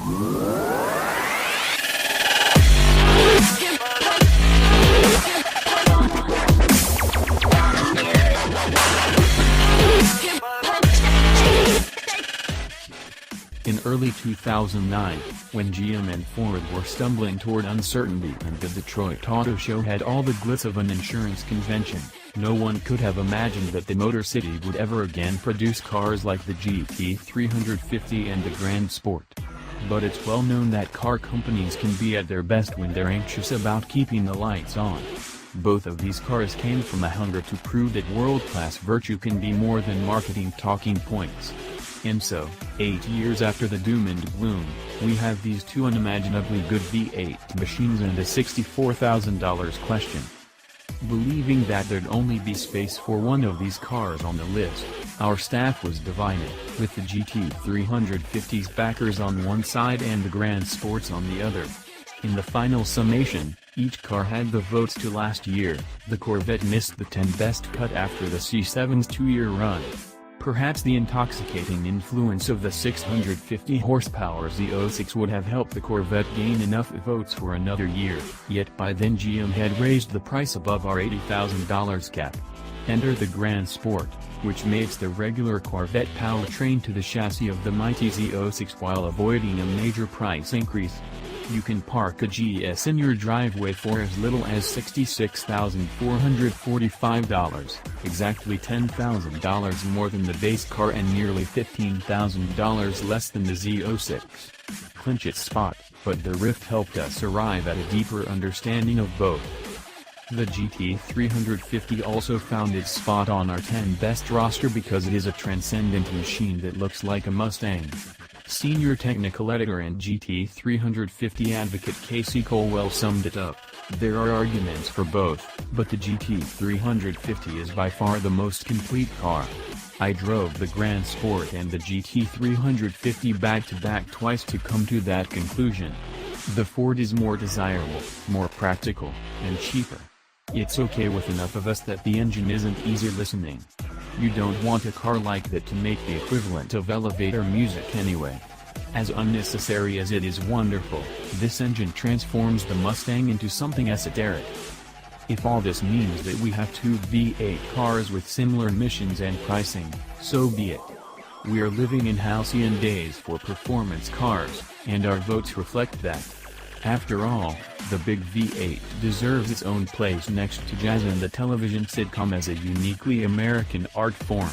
In early 2009, when GM and Ford were stumbling toward uncertainty and the Detroit Auto Show had all the glitz of an insurance convention, no one could have imagined that the Motor City would ever again produce cars like the GT350 and the Grand Sport. But it's well known that car companies can be at their best when they're anxious about keeping the lights on. Both of these cars came from a hunger to prove that world-class virtue can be more than marketing talking points. And so, 8 years after the doom and gloom, we have these two unimaginably good V8 machines and a $64,000 question. Believing that there'd only be space for one of these cars on the list, our staff was divided, with the GT350's backers on one side and the Grand Sports on the other. In the final summation, each car had the votes to last year. The Corvette missed the 10 best cut after the C7's 2-year run. Perhaps the intoxicating influence of the 650 horsepower Z06 would have helped the Corvette gain enough votes for another year, yet by then GM had raised the price above our $80,000 cap. Enter the Grand Sport, which mates the regular Corvette powertrain to the chassis of the mighty Z06 while avoiding a major price increase. You can park a GS in your driveway for as little as $66,445, exactly $10,000 more than the base car and nearly $15,000 less than the Z06. Clinch its spot, but the Rift helped us arrive at a deeper understanding of both. The GT350 also found its spot on our 10 best roster because it is a transcendent machine that looks like a Mustang. Senior technical editor and GT350 advocate Casey Colwell summed it up: there are arguments for both, but the GT350 is by far the most complete car. I drove the Grand Sport and the GT350 back-to-back twice to come to that conclusion. The Ford is more desirable, more practical, and cheaper. It's okay with enough of us that the engine isn't easy listening. You don't want a car like that to make the equivalent of elevator music anyway. As unnecessary as it is wonderful, this engine transforms the Mustang into something esoteric. If all this means that we have two V8 cars with similar emissions and pricing, so be it. We are living in halcyon days for performance cars, and our votes reflect that. After all, the big V8 deserves its own place next to jazz and the television sitcom as a uniquely American art form.